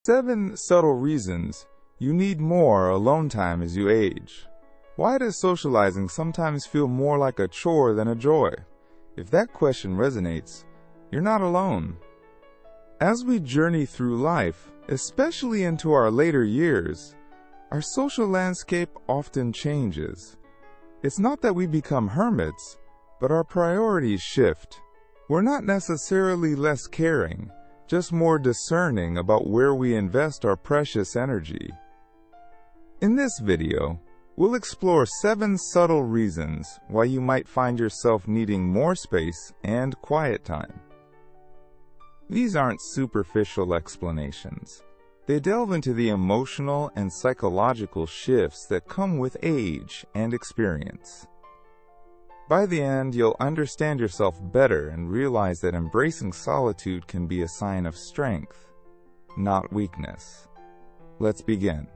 7 subtle reasons you need more alone time as you age. Why does socializing sometimes feel more like a chore than a joy? If that question resonates, you're not alone. As we journey through life, especially into our later years, our social landscape often changes. It's not that we become hermits, but our priorities shift. We're not necessarily less caring, just more discerning about where we invest our precious energy. In this video, we'll explore 7 subtle reasons why you might find yourself needing more space and quiet time. These aren't superficial explanations. They delve into the emotional and psychological shifts that come with age and experience. By the end, you'll understand yourself better and realize that embracing solitude can be a sign of strength, not weakness. Let's begin.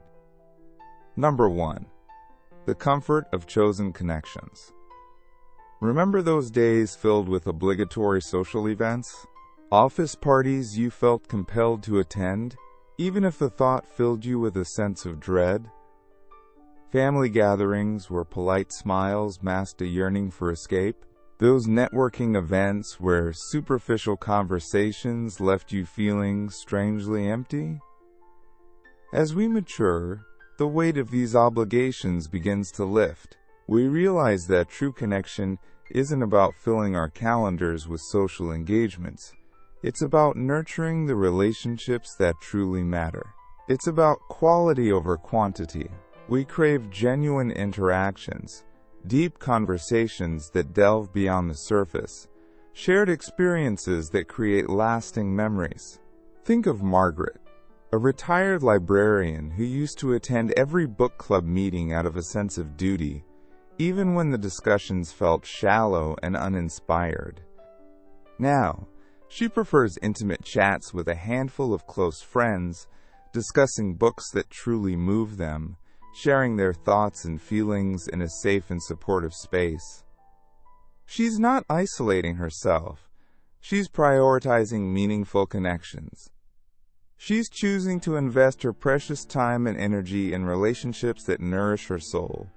Number 1. The comfort of chosen connections. Remember those days filled with obligatory social events? Office parties you felt compelled to attend, even if the thought filled you with a sense of dread? Family gatherings where polite smiles masked a yearning for escape? Those networking events where superficial conversations left you feeling strangely empty? As we mature, the weight of these obligations begins to lift. We realize that true connection isn't about filling our calendars with social engagements. It's about nurturing the relationships that truly matter. It's about quality over quantity. We crave genuine interactions, deep conversations that delve beyond the surface, shared experiences that create lasting memories. Think of Margaret, a retired librarian who used to attend every book club meeting out of a sense of duty, even when the discussions felt shallow and uninspired. Now, she prefers intimate chats with a handful of close friends, discussing books that truly move them, sharing their thoughts and feelings in a safe and supportive space. She's not isolating herself. She's prioritizing meaningful connections. She's choosing to invest her precious time and energy in relationships that nourish her soul,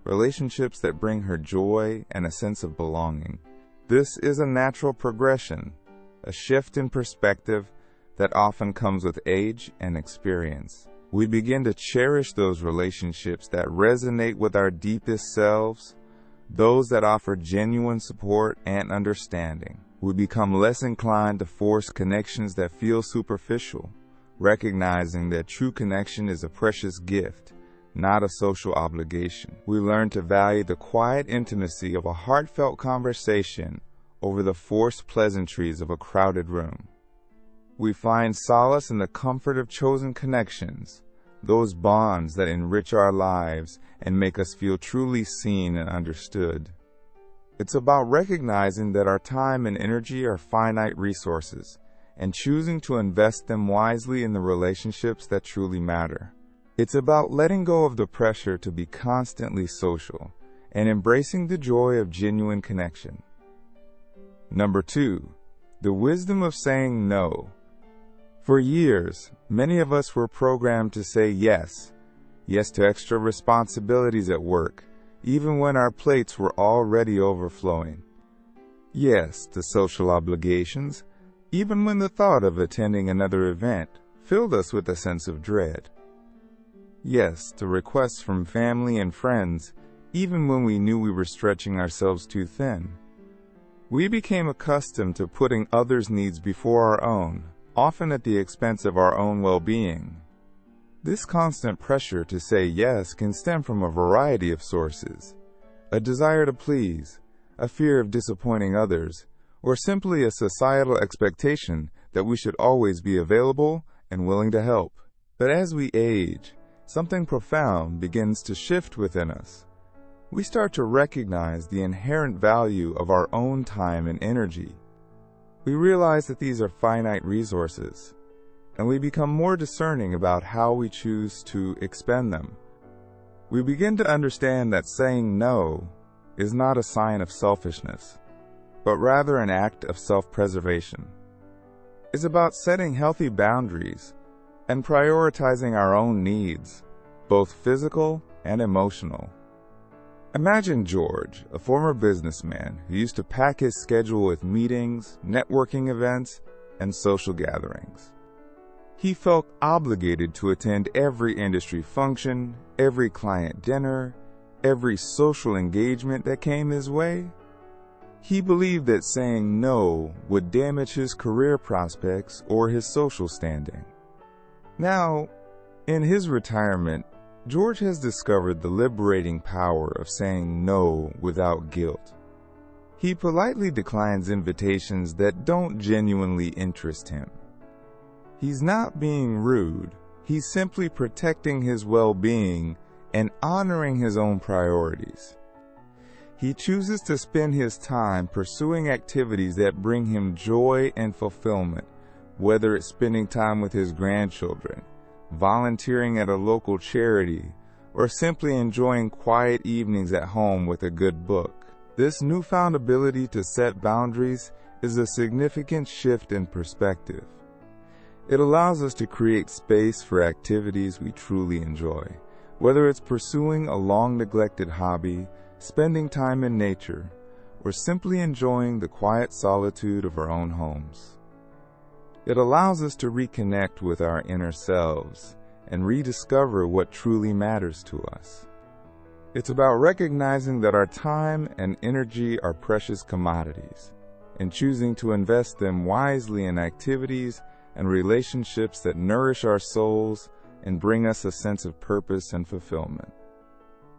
relationships that bring her joy and a sense of belonging. This is a natural progression, a shift in perspective that often comes with age and experience. We begin to cherish those relationships that resonate with our deepest selves, those that offer genuine support and understanding. We become less inclined to force connections that feel superficial, recognizing that true connection is a precious gift, not a social obligation. We learn to value the quiet intimacy of a heartfelt conversation over the forced pleasantries of a crowded room. We find solace in the comfort of chosen connections, those bonds that enrich our lives and make us feel truly seen and understood. It's about recognizing that our time and energy are finite resources and choosing to invest them wisely in the relationships that truly matter. It's about letting go of the pressure to be constantly social and embracing the joy of genuine connection. Number 2. The wisdom of saying no. For years, many of us were programmed to say yes to extra responsibilities at work, even when our plates were already overflowing. Yes to social obligations, even when the thought of attending another event filled us with a sense of dread. Yes to requests from family and friends, even when we knew we were stretching ourselves too thin. We became accustomed to putting others' needs before our own, often at the expense of our own well-being. This constant pressure to say yes can stem from a variety of sources: a desire to please, a fear of disappointing others, or simply a societal expectation that we should always be available and willing to help. But as we age, something profound begins to shift within us. We start to recognize the inherent value of our own time and energy. We realize that these are finite resources, and we become more discerning about how we choose to expend them. We begin to understand that saying no is not a sign of selfishness, but rather an act of self-preservation. It's about setting healthy boundaries, and prioritizing our own needs, both physical and emotional. Imagine George, a former businessman who used to pack his schedule with meetings, networking events, and social gatherings. He felt obligated to attend every industry function, every client dinner, every social engagement that came his way. He believed that saying no would damage his career prospects or his social standing. Now, in his retirement, George has discovered the liberating power of saying no without guilt. He politely declines invitations that don't genuinely interest him. He's not being rude, he's simply protecting his well-being and honoring his own priorities. He chooses to spend his time pursuing activities that bring him joy and fulfillment, whether it's spending time with his grandchildren, volunteering at a local charity, or simply enjoying quiet evenings at home with a good book. This newfound ability to set boundaries is a significant shift in perspective. It allows us to create space for activities we truly enjoy, whether it's pursuing a long-neglected hobby, spending time in nature, or simply enjoying the quiet solitude of our own homes. It allows us to reconnect with our inner selves and rediscover what truly matters to us. It's about recognizing that our time and energy are precious commodities and choosing to invest them wisely in activities and relationships that nourish our souls and bring us a sense of purpose and fulfillment.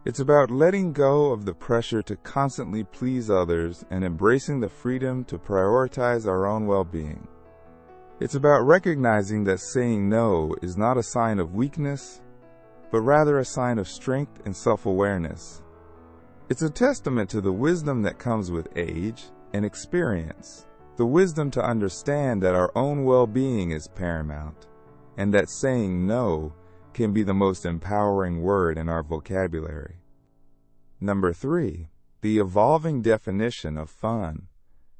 It's about letting go of the pressure to constantly please others and embracing the freedom to prioritize our own well-being. It's about recognizing that saying no is not a sign of weakness, but rather a sign of strength and self-awareness. It's a testament to the wisdom that comes with age and experience, the wisdom to understand that our own well-being is paramount, and that saying no can be the most empowering word in our vocabulary. Number 3, the evolving definition of fun.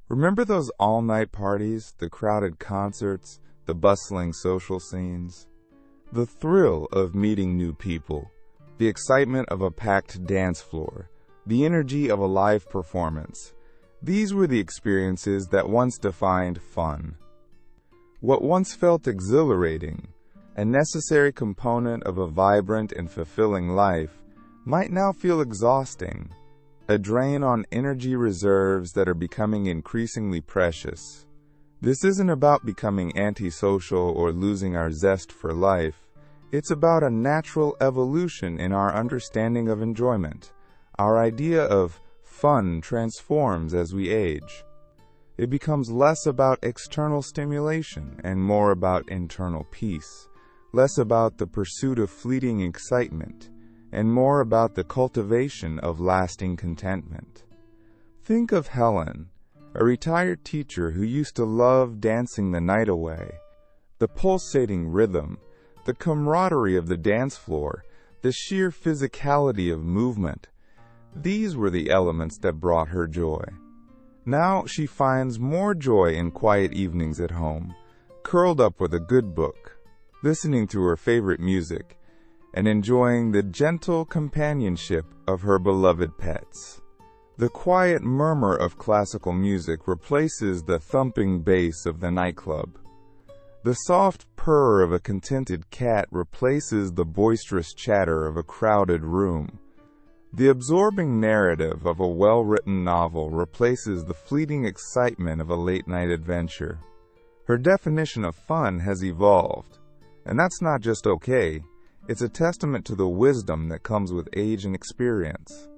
Remember those all-night parties, the crowded concerts, the bustling social scenes? The thrill of meeting new people, the excitement of a packed dance floor, the energy of a live performance. These were the experiences that once defined fun. What once felt exhilarating, a necessary component of a vibrant and fulfilling life, might now feel exhausting, a drain on energy reserves that are becoming increasingly precious. This isn't about becoming antisocial or losing our zest for life. It's about a natural evolution in our understanding of enjoyment. Our idea of fun transforms as we age. It becomes less about external stimulation and more about internal peace, less about the pursuit of fleeting excitement, and more about the cultivation of lasting contentment. Think of Helen, a retired teacher who used to love dancing the night away. The pulsating rhythm, the camaraderie of the dance floor, the sheer physicality of movement, these were the elements that brought her joy. Now she finds more joy in quiet evenings at home, curled up with a good book, listening to her favorite music, and enjoying the gentle companionship of her beloved pets. The quiet murmur of classical music replaces the thumping bass of the nightclub. The soft purr of a contented cat replaces the boisterous chatter of a crowded room. The absorbing narrative of a well-written novel replaces the fleeting excitement of a late-night adventure. Her definition of fun has evolved, and that's not just okay. It's a testament to the wisdom that comes with age and experience.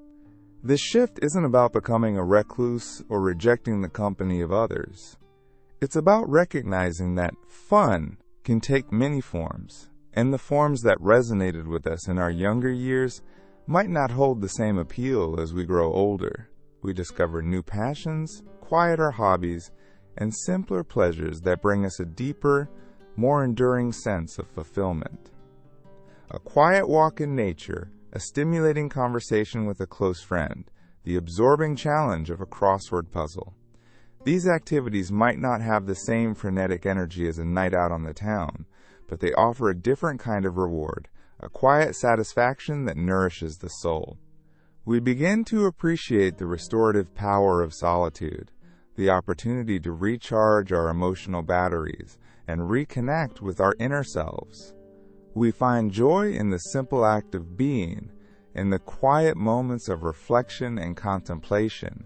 This shift isn't about becoming a recluse or rejecting the company of others. It's about recognizing that fun can take many forms, and the forms that resonated with us in our younger years might not hold the same appeal as we grow older. We discover new passions, quieter hobbies, and simpler pleasures that bring us a deeper, more enduring sense of fulfillment. A quiet walk in nature, a stimulating conversation with a close friend, the absorbing challenge of a crossword puzzle. These activities might not have the same frenetic energy as a night out on the town, but they offer a different kind of reward, a quiet satisfaction that nourishes the soul. We begin to appreciate the restorative power of solitude, the opportunity to recharge our emotional batteries and reconnect with our inner selves. We find joy in the simple act of being, in the quiet moments of reflection and contemplation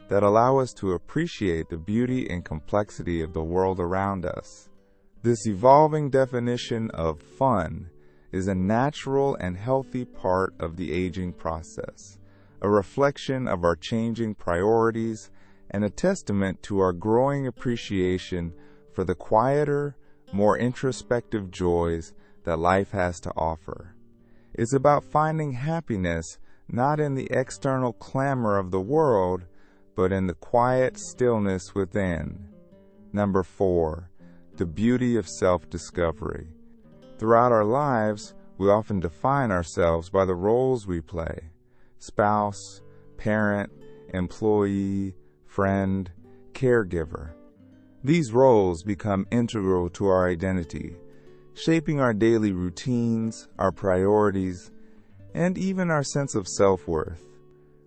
that allow us to appreciate the beauty and complexity of the world around us. This evolving definition of fun is a natural and healthy part of the aging process, a reflection of our changing priorities, and a testament to our growing appreciation for the quieter, more introspective joys that life has to offer. It's about finding happiness not in the external clamor of the world, but in the quiet stillness within. Number 4, the beauty of self-discovery. Throughout our lives, we often define ourselves by the roles we play: spouse, parent, employee, friend, caregiver. These roles become integral to our identity, shaping our daily routines, our priorities, and even our sense of self-worth.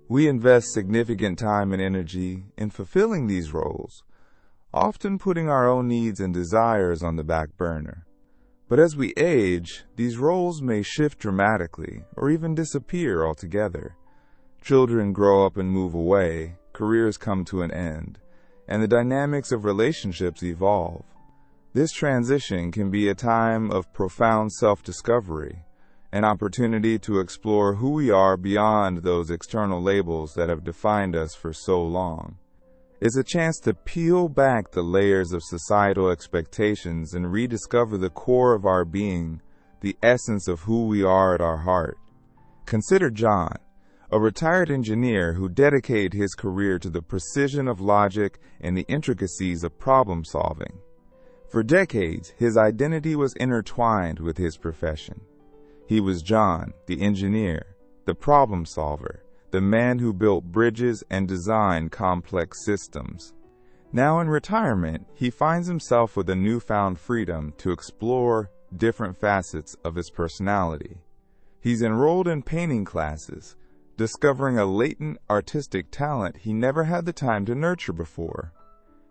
We invest significant time and energy in fulfilling these roles, often putting our own needs and desires on the back burner. But as we age, these roles may shift dramatically or even disappear altogether. Children grow up and move away, careers come to an end, and the dynamics of relationships evolve. This transition can be a time of profound self-discovery, an opportunity to explore who we are beyond those external labels that have defined us for so long. It's a chance to peel back the layers of societal expectations and rediscover the core of our being, the essence of who we are at our heart. Consider John, a retired engineer who dedicated his career to the precision of logic and the intricacies of problem solving. For decades, his identity was intertwined with his profession. He was John, the engineer, the problem solver, the man who built bridges and designed complex systems. Now in retirement, he finds himself with a newfound freedom to explore different facets of his personality. He's enrolled in painting classes, discovering a latent artistic talent he never had the time to nurture before.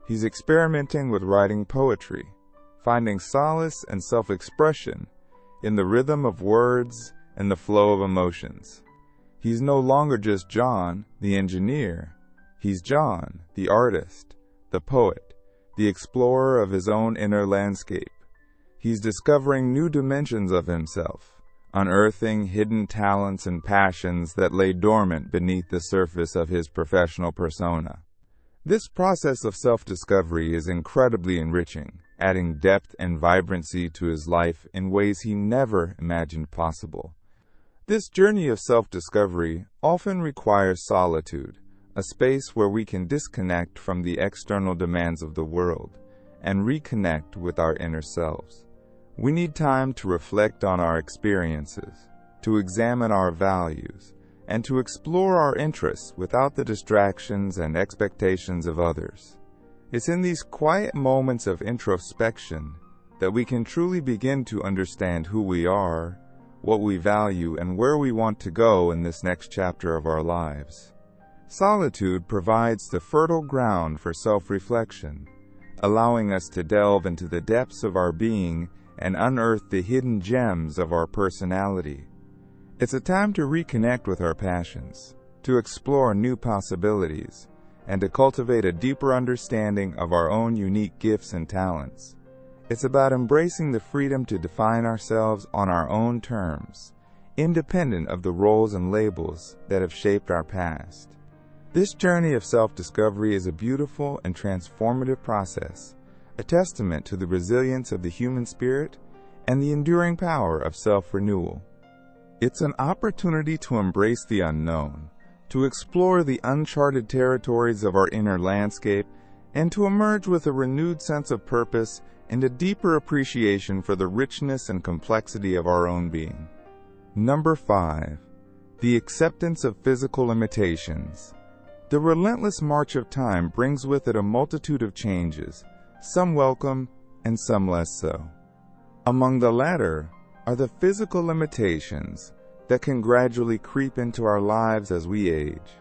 He's experimenting with writing poetry, finding solace and self-expression in the rhythm of words and the flow of emotions. He's no longer just John, the engineer. He's John, the artist, the poet, the explorer of his own inner landscape. He's discovering new dimensions of himself, unearthing hidden talents and passions that lay dormant beneath the surface of his professional persona. This process of self-discovery is incredibly enriching, adding depth and vibrancy to his life in ways he never imagined possible. This journey of self-discovery often requires solitude, a space where we can disconnect from the external demands of the world and reconnect with our inner selves. We need time to reflect on our experiences, to examine our values, and to explore our interests without the distractions and expectations of others. It's in these quiet moments of introspection that we can truly begin to understand who we are, what we value, and where we want to go in this next chapter of our lives. Solitude provides the fertile ground for self-reflection, allowing us to delve into the depths of our being and unearth the hidden gems of our personality. It's a time to reconnect with our passions, to explore new possibilities, and to cultivate a deeper understanding of our own unique gifts and talents. It's about embracing the freedom to define ourselves on our own terms, independent of the roles and labels that have shaped our past. This journey of self-discovery is a beautiful and transformative process, a testament to the resilience of the human spirit and the enduring power of self-renewal. It's an opportunity to embrace the unknown, to explore the uncharted territories of our inner landscape, and to emerge with a renewed sense of purpose and a deeper appreciation for the richness and complexity of our own being. Number 5. The acceptance of physical limitations. The relentless march of time brings with it a multitude of changes, some welcome and some less so. Among the latter are the physical limitations that can gradually creep into our lives as we age.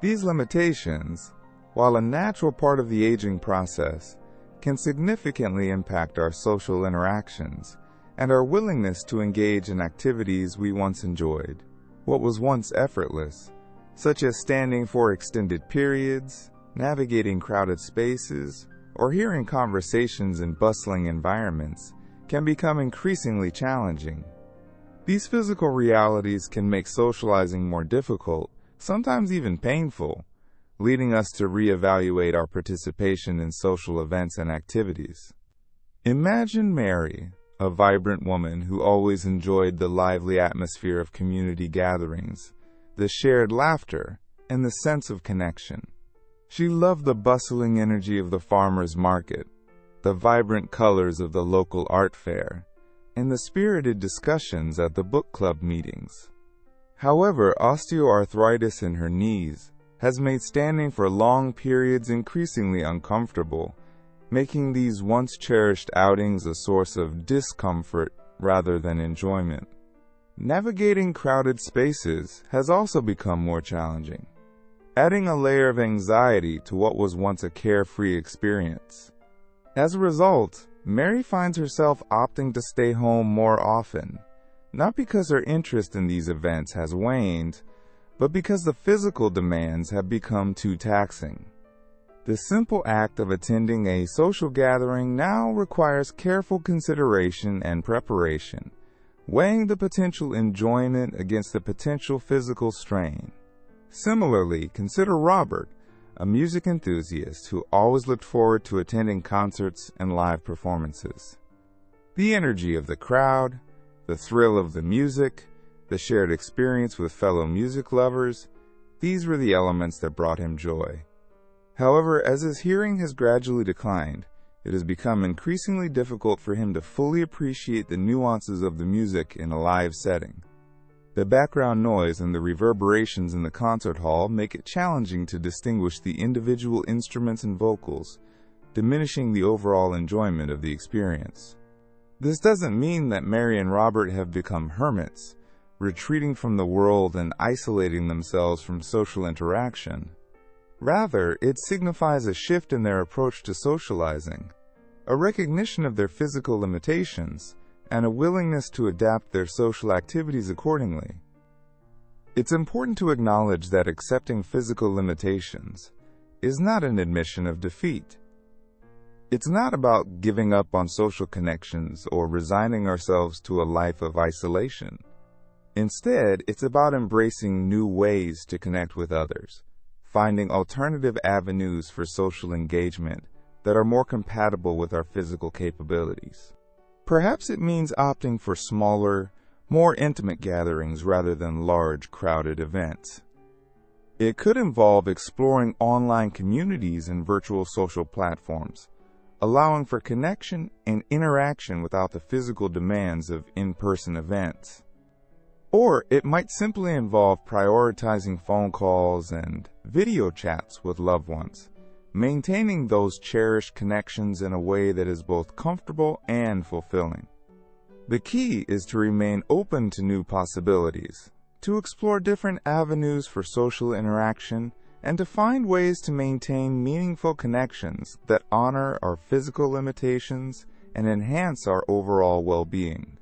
These limitations, while a natural part of the aging process, can significantly impact our social interactions and our willingness to engage in activities we once enjoyed. What was once effortless, such as standing for extended periods, navigating crowded spaces, or hearing conversations in bustling environments, can become increasingly challenging. These physical realities can make socializing more difficult, sometimes even painful, leading us to reevaluate our participation in social events and activities. Imagine Mary, a vibrant woman who always enjoyed the lively atmosphere of community gatherings, the shared laughter, and the sense of connection. She loved the bustling energy of the farmers' market, the vibrant colors of the local art fair, and the spirited discussions at the book club meetings. However, osteoarthritis in her knees has made standing for long periods increasingly uncomfortable, making these once cherished outings a source of discomfort rather than enjoyment. Navigating crowded spaces has also become more challenging, adding a layer of anxiety to what was once a carefree experience. As a result, Mary finds herself opting to stay home more often, not because her interest in these events has waned, but because the physical demands have become too taxing. The simple act of attending a social gathering now requires careful consideration and preparation, weighing the potential enjoyment against the potential physical strain. Similarly, consider Robert, a music enthusiast who always looked forward to attending concerts and live performances. The energy of the crowd, the thrill of the music, the shared experience with fellow music lovers, these were the elements that brought him joy. However, as his hearing has gradually declined, it has become increasingly difficult for him to fully appreciate the nuances of the music in a live setting. The background noise and the reverberations in the concert hall make it challenging to distinguish the individual instruments and vocals, diminishing the overall enjoyment of the experience. This doesn't mean that Mary and Robert have become hermits, retreating from the world and isolating themselves from social interaction. Rather, it signifies a shift in their approach to socializing, a recognition of their physical limitations, and a willingness to adapt their social activities accordingly. It's important to acknowledge that accepting physical limitations is not an admission of defeat. It's not about giving up on social connections or resigning ourselves to a life of isolation. Instead, it's about embracing new ways to connect with others, finding alternative avenues for social engagement that are more compatible with our physical capabilities. Perhaps it means opting for smaller, more intimate gatherings rather than large, crowded events. It could involve exploring online communities and virtual social platforms, allowing for connection and interaction without the physical demands of in-person events. Or it might simply involve prioritizing phone calls and video chats with loved ones, maintaining those cherished connections in a way that is both comfortable and fulfilling. The key is to remain open to new possibilities, to explore different avenues for social interaction, and to find ways to maintain meaningful connections that honor our physical limitations and enhance our overall well-being.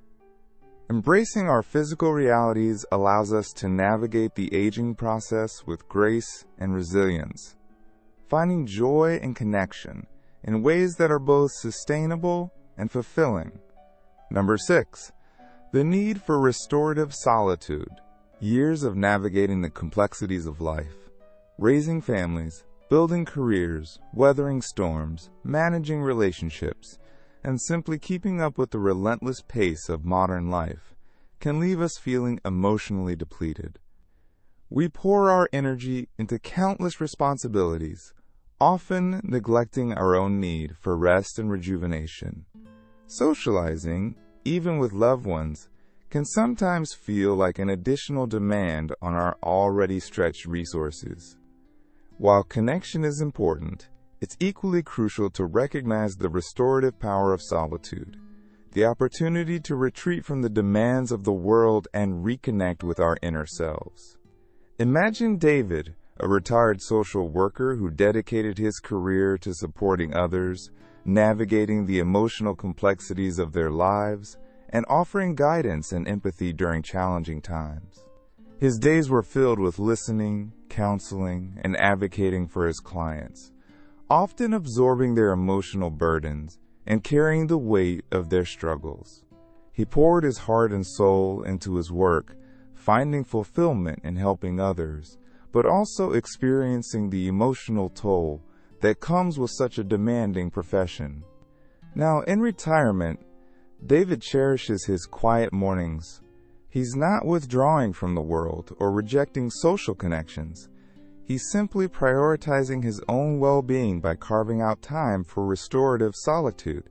Embracing our physical realities allows us to navigate the aging process with grace and resilience, finding joy and connection in ways that are both sustainable and fulfilling. Number 6, the need for restorative solitude. Years of navigating the complexities of life, raising families, building careers, weathering storms, managing relationships, and simply keeping up with the relentless pace of modern life can leave us feeling emotionally depleted. We pour our energy into countless responsibilities, often neglecting our own need for rest and rejuvenation. Socializing, even with loved ones, can sometimes feel like an additional demand on our already stretched resources. While connection is important, it's equally crucial to recognize the restorative power of solitude, the opportunity to retreat from the demands of the world and reconnect with our inner selves. Imagine David, a retired social worker who dedicated his career to supporting others, navigating the emotional complexities of their lives, and offering guidance and empathy during challenging times. His days were filled with listening, counseling, and advocating for his clients, often absorbing their emotional burdens and carrying the weight of their struggles. He poured his heart and soul into his work, finding fulfillment in helping others, but also experiencing the emotional toll that comes with such a demanding profession. Now, in retirement, David cherishes his quiet mornings. He's not withdrawing from the world or rejecting social connections. He's simply prioritizing his own well-being by carving out time for restorative solitude.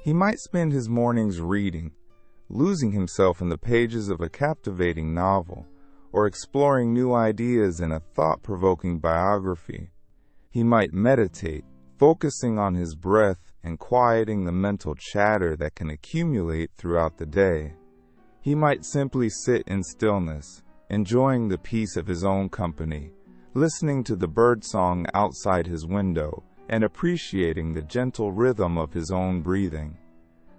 He might spend his mornings reading, losing himself in the pages of a captivating novel, or exploring new ideas in a thought-provoking biography. He might meditate, focusing on his breath and quieting the mental chatter that can accumulate throughout the day. He might simply sit in stillness, enjoying the peace of his own company, listening to the birdsong outside his window, and appreciating the gentle rhythm of his own breathing.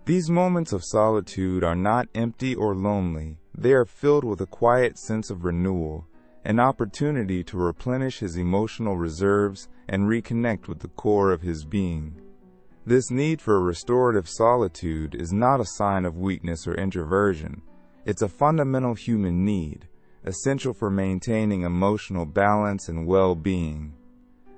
These moments of solitude are not empty or lonely. They are filled with a quiet sense of renewal, an opportunity to replenish his emotional reserves and reconnect with the core of his being. This need for restorative solitude is not a sign of weakness or introversion. It's a fundamental human need, essential for maintaining emotional balance and well-being.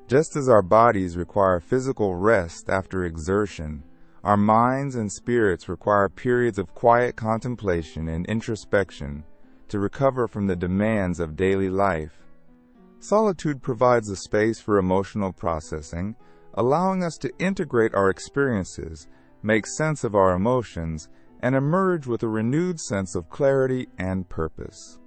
Just as our bodies require physical rest after exertion, our minds and spirits require periods of quiet contemplation and introspection to recover from the demands of daily life. Solitude provides a space for emotional processing, allowing us to integrate our experiences, make sense of our emotions, and emerge with a renewed sense of clarity and purpose.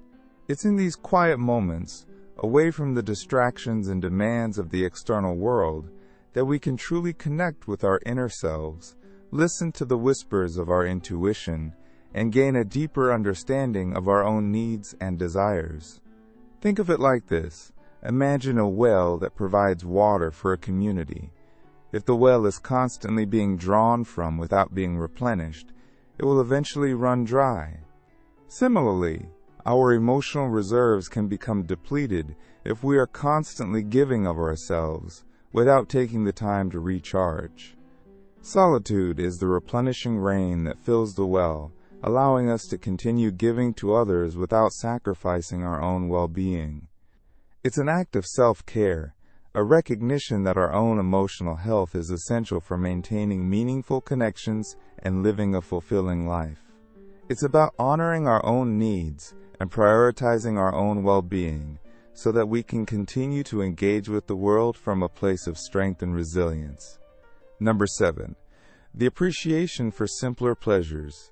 It's in these quiet moments, away from the distractions and demands of the external world, that we can truly connect with our inner selves, listen to the whispers of our intuition, and gain a deeper understanding of our own needs and desires. Think of it like this. Imagine a well that provides water for a community. If the well is constantly being drawn from without being replenished, it will eventually run dry. Similarly, our emotional reserves can become depleted if we are constantly giving of ourselves without taking the time to recharge. Solitude is the replenishing rain that fills the well, allowing us to continue giving to others without sacrificing our own well-being. It's an act of self-care, a recognition that our own emotional health is essential for maintaining meaningful connections and living a fulfilling life. It's about honoring our own needs and prioritizing our own well-being so that we can continue to engage with the world from a place of strength and resilience. Number 7, the appreciation for simpler pleasures.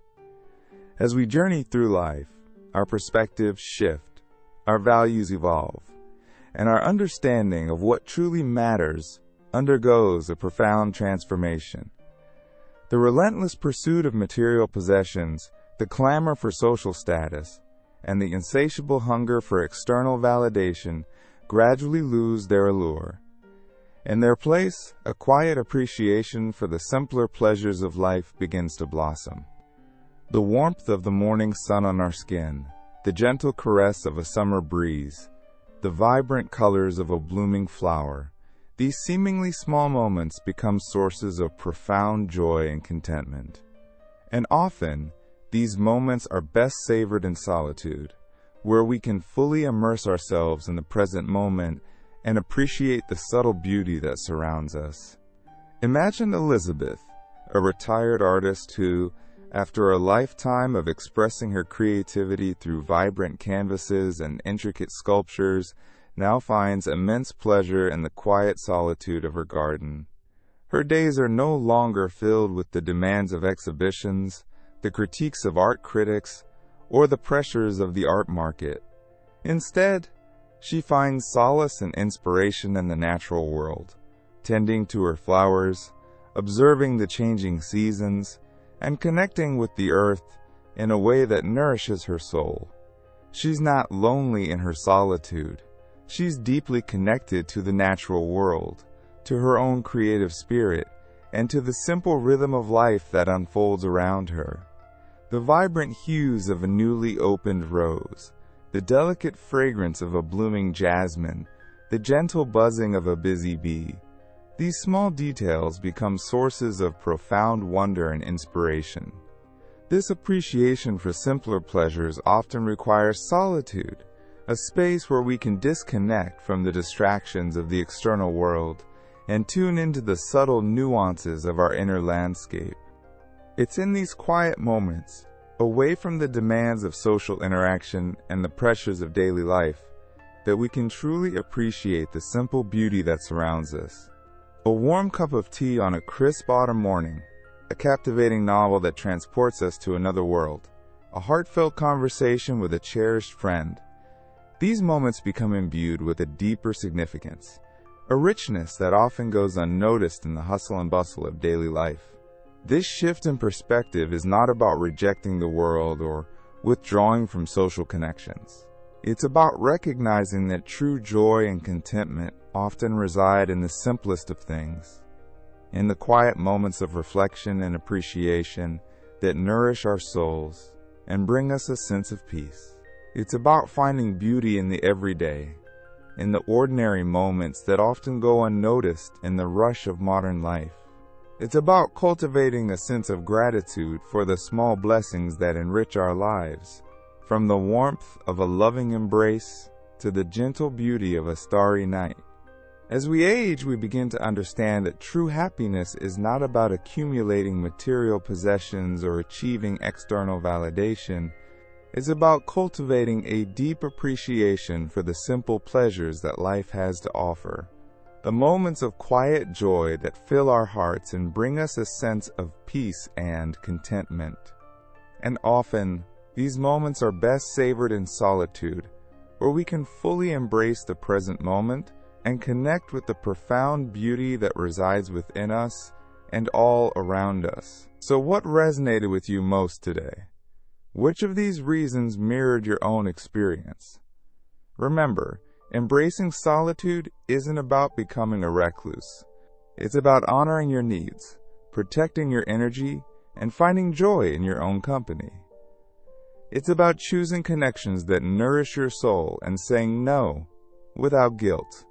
As we journey through life, our perspectives shift, our values evolve, and our understanding of what truly matters undergoes a profound transformation. The relentless pursuit of material possessions, the clamor for social status, and the insatiable hunger for external validation gradually lose their allure. In their place, a quiet appreciation for the simpler pleasures of life begins to blossom. The warmth of the morning sun on our skin, the gentle caress of a summer breeze, the vibrant colors of a blooming flower, these seemingly small moments become sources of profound joy and contentment. And often, these moments are best savored in solitude, where we can fully immerse ourselves in the present moment and appreciate the subtle beauty that surrounds us. Imagine Elizabeth, a retired artist who, after a lifetime of expressing her creativity through vibrant canvases and intricate sculptures, now finds immense pleasure in the quiet solitude of her garden. Her days are no longer filled with the demands of exhibitions, the critiques of art critics, or the pressures of the art market. Instead, she finds solace and inspiration in the natural world, tending to her flowers, observing the changing seasons, and connecting with the earth in a way that nourishes her soul. She's not lonely in her solitude. She's deeply connected to the natural world, to her own creative spirit, and to the simple rhythm of life that unfolds around her. The vibrant hues of a newly opened rose, the delicate fragrance of a blooming jasmine, the gentle buzzing of a busy bee. These small details become sources of profound wonder and inspiration. This appreciation for simpler pleasures often requires solitude, a space where we can disconnect from the distractions of the external world and tune into the subtle nuances of our inner landscape. It's in these quiet moments, away from the demands of social interaction and the pressures of daily life, that we can truly appreciate the simple beauty that surrounds us. A warm cup of tea on a crisp autumn morning, a captivating novel that transports us to another world, a heartfelt conversation with a cherished friend. These moments become imbued with a deeper significance, a richness that often goes unnoticed in the hustle and bustle of daily life. This shift in perspective is not about rejecting the world or withdrawing from social connections. It's about recognizing that true joy and contentment often reside in the simplest of things, in the quiet moments of reflection and appreciation that nourish our souls and bring us a sense of peace. It's about finding beauty in the everyday, in the ordinary moments that often go unnoticed in the rush of modern life. It's about cultivating a sense of gratitude for the small blessings that enrich our lives, from the warmth of a loving embrace to the gentle beauty of a starry night. As we age, we begin to understand that true happiness is not about accumulating material possessions or achieving external validation. It's about cultivating a deep appreciation for the simple pleasures that life has to offer, the moments of quiet joy that fill our hearts and bring us a sense of peace and contentment. And often, these moments are best savored in solitude, where we can fully embrace the present moment and connect with the profound beauty that resides within us and all around us. So what resonated with you most today? Which of these reasons mirrored your own experience? Remember, embracing solitude isn't about becoming a recluse. It's about honoring your needs, protecting your energy, and finding joy in your own company. It's about choosing connections that nourish your soul and saying no without guilt.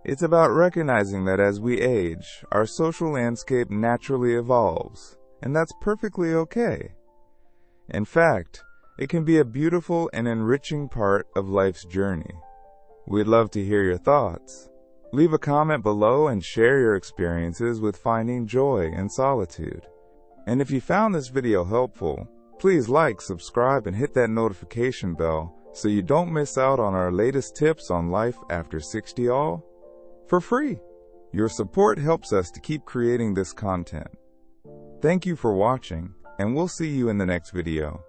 It's about recognizing that as we age, our social landscape naturally evolves, and that's perfectly okay. In fact, it can be a beautiful and enriching part of life's journey. We'd love to hear your thoughts. Leave a comment below and share your experiences with finding joy in solitude. And if you found this video helpful, please like, subscribe, and hit that notification bell so you don't miss out on our latest tips on life after 60 all for free. Your support helps us to keep creating this content. Thank you for watching, and we'll see you in the next video.